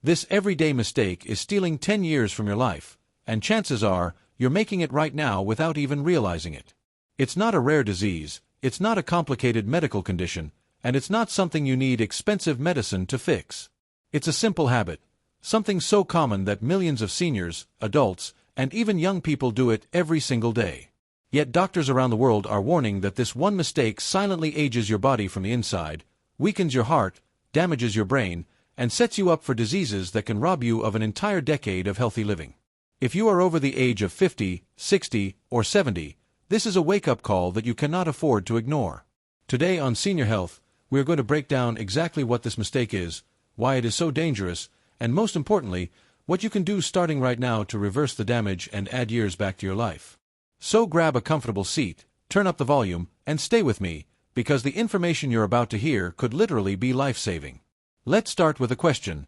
This everyday mistake is stealing 10 years from your life, and chances are you're making it right now without even realizing it. It's not a rare disease, it's not a complicated medical condition, and it's not something you need expensive medicine to fix. It's a simple habit, something so common that millions of seniors, adults, and even young people do it every single day. Yet doctors around the world are warning that this one mistake silently ages your body from the inside, weakens your heart, damages your brain, and sets you up for diseases that can rob you of an entire decade of healthy living. If you are over the age of 50, 60, or 70, this is a wake-up call that you cannot afford to ignore. Today on Senior Health, we are going to break down exactly what this mistake is, why it is so dangerous, and most importantly, what you can do starting right now to reverse the damage and add years back to your life. So grab a comfortable seat, turn up the volume, and stay with me, because the information you're about to hear could literally be life-saving. Let's start with a question.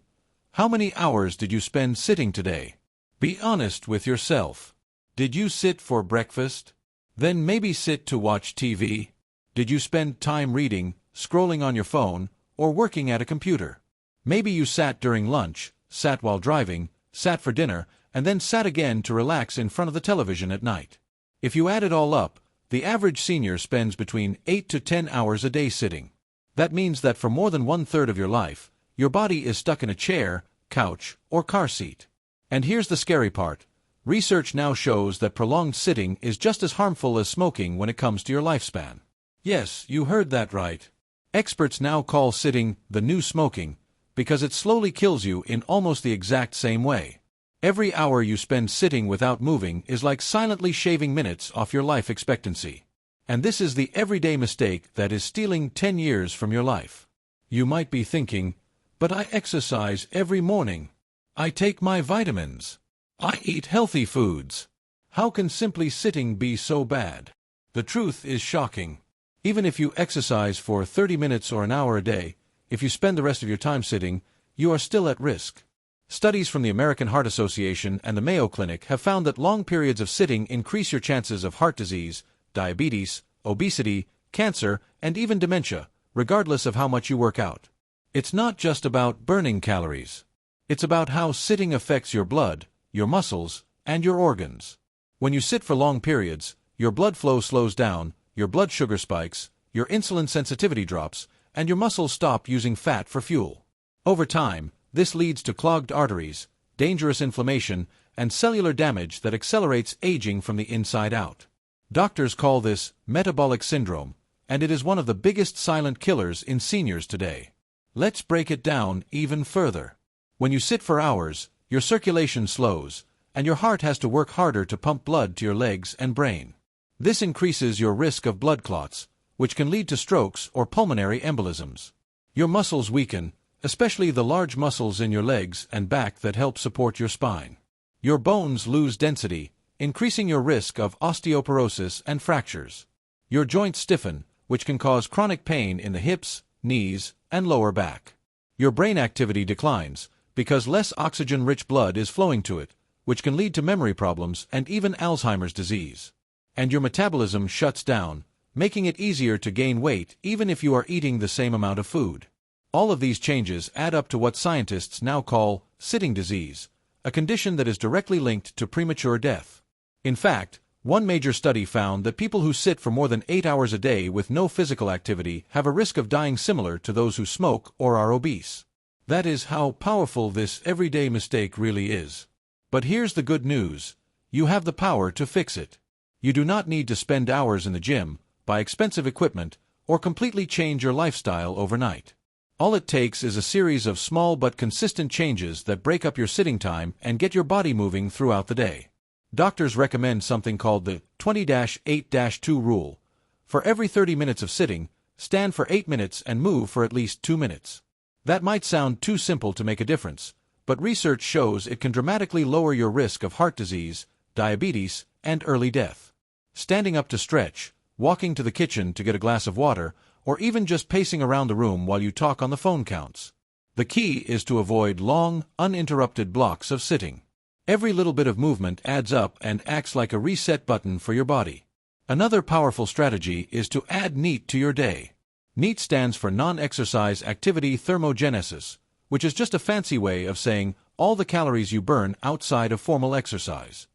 How many hours did you spend sitting today? Be honest with yourself. Did you sit for breakfast? Then maybe sit to watch TV? Did you spend time reading, scrolling on your phone, or working at a computer? Maybe you sat during lunch, sat while driving, sat for dinner, and then sat again to relax in front of the television at night. If you add it all up, the average senior spends between 8 to 10 hours a day sitting. That means that for more than 1/3 of your life, your body is stuck in a chair, couch, or car seat. And here's the scary part. Research now shows that prolonged sitting is just as harmful as smoking when it comes to your lifespan. Yes, you heard that right. Experts now call sitting the new smoking, because it slowly kills you in almost the exact same way. Every hour you spend sitting without moving is like silently shaving minutes off your life expectancy. And this is the everyday mistake that is stealing 10 years from your life. You might be thinking, but I exercise every morning. I take my vitamins. I eat healthy foods. How can simply sitting be so bad? The truth is shocking. Even if you exercise for 30 minutes or an hour a day, if you spend the rest of your time sitting, you are still at risk. Studies from the American Heart Association and the Mayo Clinic have found that long periods of sitting increase your chances of heart disease, diabetes, obesity, cancer, and even dementia, regardless of how much you work out. It's not just about burning calories. It's about how sitting affects your blood, your muscles, and your organs. When you sit for long periods, your blood flow slows down, your blood sugar spikes, your insulin sensitivity drops, and your muscles stop using fat for fuel. Over time, this leads to clogged arteries, dangerous inflammation, and cellular damage that accelerates aging from the inside out. Doctors call this metabolic syndrome, and it is one of the biggest silent killers in seniors today. Let's break it down even further. When you sit for hours, your circulation slows, and your heart has to work harder to pump blood to your legs and brain. This increases your risk of blood clots, which can lead to strokes or pulmonary embolisms. Your muscles weaken, especially the large muscles in your legs and back that help support your spine. Your bones lose density, increasing your risk of osteoporosis and fractures. Your joints stiffen, which can cause chronic pain in the hips, knees, and lower back. Your brain activity declines, because less oxygen-rich blood is flowing to it, which can lead to memory problems and even Alzheimer's disease. And your metabolism shuts down, making it easier to gain weight even if you are eating the same amount of food. All of these changes add up to what scientists now call sitting disease, a condition that is directly linked to premature death. In fact, one major study found that people who sit for more than 8 hours a day with no physical activity have a risk of dying similar to those who smoke or are obese. That is how powerful this everyday mistake really is. But here's the good news. You have the power to fix it. You do not need to spend hours in the gym, buy expensive equipment, or completely change your lifestyle overnight. All it takes is a series of small but consistent changes that break up your sitting time and get your body moving throughout the day. Doctors recommend something called the 20-8-2 rule. For every 30 minutes of sitting, stand for 8 minutes and move for at least 2 minutes. That might sound too simple to make a difference, but research shows it can dramatically lower your risk of heart disease, diabetes, and early death. Standing up to stretch, walking to the kitchen to get a glass of water, or even just pacing around the room while you talk on the phone counts. The key is to avoid long, uninterrupted blocks of sitting. Every little bit of movement adds up and acts like a reset button for your body. Another powerful strategy is to add NEAT to your day. NEAT stands for Non-Exercise Activity Thermogenesis, which is just a fancy way of saying all the calories you burn outside of formal exercise.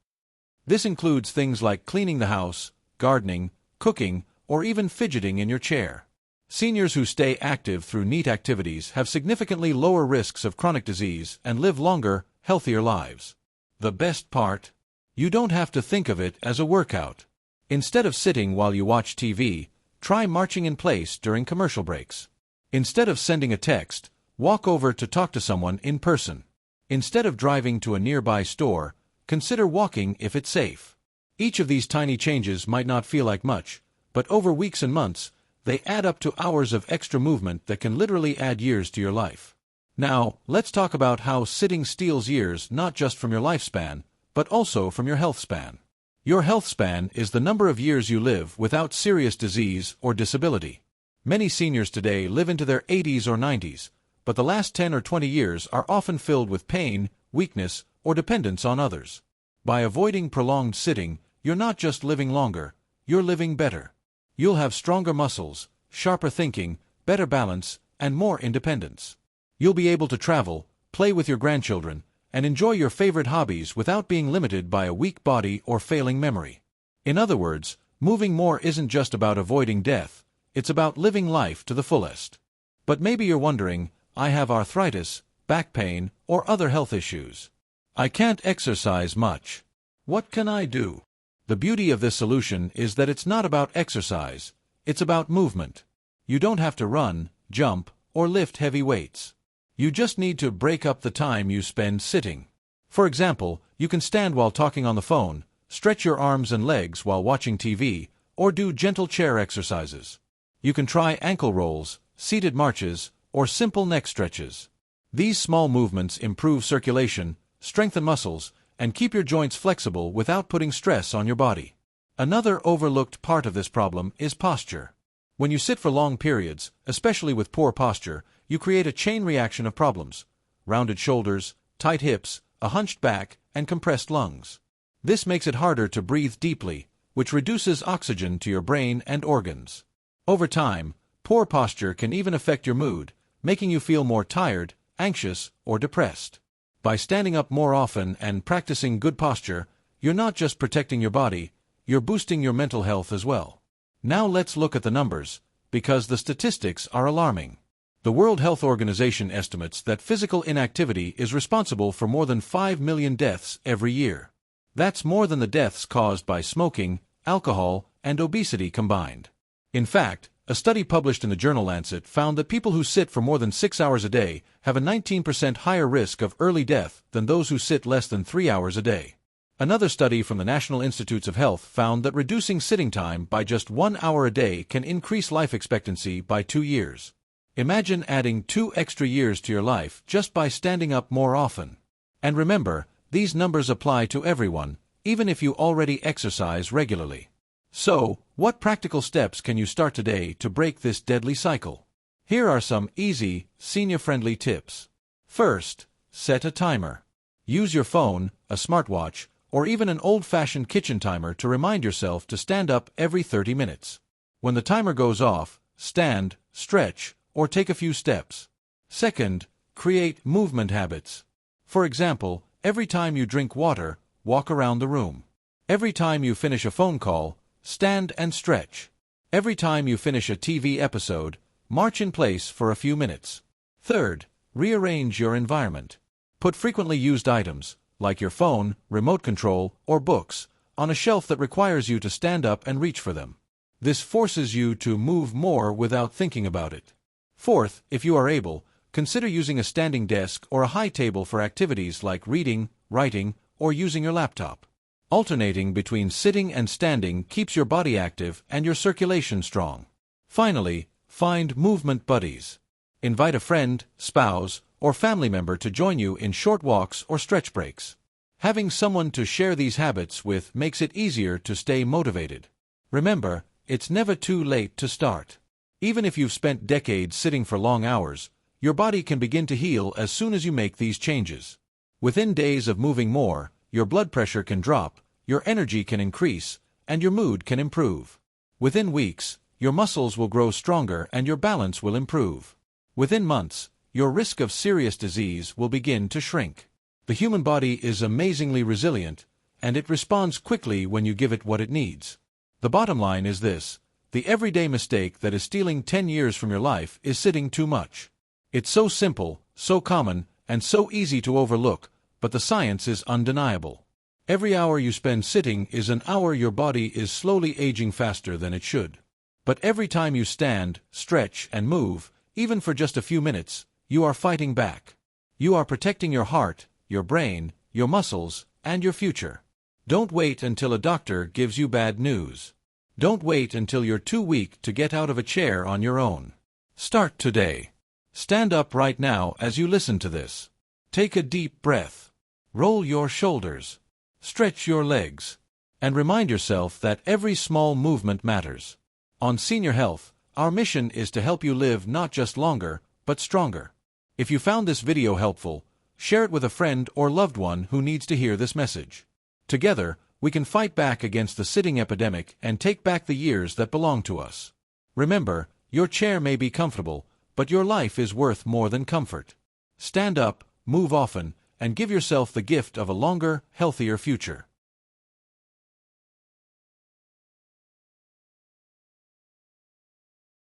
This includes things like cleaning the house, gardening, cooking, or even fidgeting in your chair. Seniors who stay active through neat activities have significantly lower risks of chronic disease and live longer, healthier lives. The best part? You don't have to think of it as a workout. Instead of sitting while you watch TV, try marching in place during commercial breaks. Instead of sending a text, walk over to talk to someone in person. Instead of driving to a nearby store, consider walking if it's safe. Each of these tiny changes might not feel like much, but over weeks and months, they add up to hours of extra movement that can literally add years to your life. Now, let's talk about how sitting steals years not just from your lifespan, but also from your health span. Your health span is the number of years you live without serious disease or disability. Many seniors today live into their 80s or 90s, but the last 10 or 20 years are often filled with pain, weakness, or dependence on others. By avoiding prolonged sitting, you're not just living longer, you're living better. You'll have stronger muscles, sharper thinking, better balance, and more independence. You'll be able to travel, play with your grandchildren, and enjoy your favorite hobbies without being limited by a weak body or failing memory. In other words, moving more isn't just about avoiding death, it's about living life to the fullest. But maybe you're wondering, I have arthritis, back pain, or other health issues. I can't exercise much. What can I do? The beauty of this solution is that it's not about exercise, it's about movement. You don't have to run, jump, or lift heavy weights. You just need to break up the time you spend sitting. For example, you can stand while talking on the phone, stretch your arms and legs while watching TV, or do gentle chair exercises. You can try ankle rolls, seated marches, or simple neck stretches. These small movements improve circulation, strengthen muscles, and keep your joints flexible without putting stress on your body. Another overlooked part of this problem is posture. When you sit for long periods, especially with poor posture, you create a chain reaction of problems: rounded shoulders, tight hips, a hunched back, and compressed lungs. This makes it harder to breathe deeply, which reduces oxygen to your brain and organs. Over time, poor posture can even affect your mood, making you feel more tired, anxious, or depressed. By standing up more often and practicing good posture, you're not just protecting your body, you're boosting your mental health as well. Now let's look at the numbers, because the statistics are alarming. The World Health Organization estimates that physical inactivity is responsible for more than 5 million deaths every year. That's more than the deaths caused by smoking, alcohol, and obesity combined. In fact, a study published in the journal Lancet found that people who sit for more than 6 hours a day have a 19% higher risk of early death than those who sit less than 3 hours a day. Another study from the National Institutes of Health found that reducing sitting time by just 1 hour a day can increase life expectancy by 2 years. Imagine adding 2 extra years to your life just by standing up more often. And remember, these numbers apply to everyone, even if you already exercise regularly. So, what practical steps can you start today to break this deadly cycle? Here are some easy, senior-friendly tips. First, set a timer. Use your phone, a smartwatch, or even an old-fashioned kitchen timer to remind yourself to stand up every 30 minutes. When the timer goes off, stand, stretch, or take a few steps. Second, create movement habits. For example, every time you drink water, walk around the room. Every time you finish a phone call, stand and stretch. Every time you finish a TV episode, march in place for a few minutes. Third, rearrange your environment. Put frequently used items, like your phone, remote control, or books, on a shelf that requires you to stand up and reach for them. This forces you to move more without thinking about it. Fourth, if you are able, consider using a standing desk or a high table for activities like reading, writing, or using your laptop. Alternating between sitting and standing keeps your body active and your circulation strong. Finally, find movement buddies. Invite a friend, spouse, or family member to join you in short walks or stretch breaks. Having someone to share these habits with makes it easier to stay motivated. Remember, it's never too late to start. Even if you've spent decades sitting for long hours, your body can begin to heal as soon as you make these changes. Within days of moving more, your blood pressure can drop, your energy can increase, and your mood can improve. Within weeks, your muscles will grow stronger and your balance will improve. Within months, your risk of serious disease will begin to shrink. The human body is amazingly resilient, and it responds quickly when you give it what it needs. The bottom line is this: the everyday mistake that is stealing 10 years from your life is sitting too much. It's so simple, so common, and so easy to overlook, but the science is undeniable. Every hour you spend sitting is an hour your body is slowly aging faster than it should. But every time you stand, stretch, and move, even for just a few minutes, you are fighting back. You are protecting your heart, your brain, your muscles, and your future. Don't wait until a doctor gives you bad news. Don't wait until you're too weak to get out of a chair on your own. Start today. Stand up right now as you listen to this. Take a deep breath. Roll your shoulders. Stretch your legs. And remind yourself that every small movement matters. On Senior Health, our mission is to help you live not just longer, but stronger. If you found this video helpful, share it with a friend or loved one who needs to hear this message. Together, we can fight back against the sitting epidemic and take back the years that belong to us. Remember, your chair may be comfortable, but your life is worth more than comfort. Stand up, move often, and give yourself the gift of a longer, healthier future.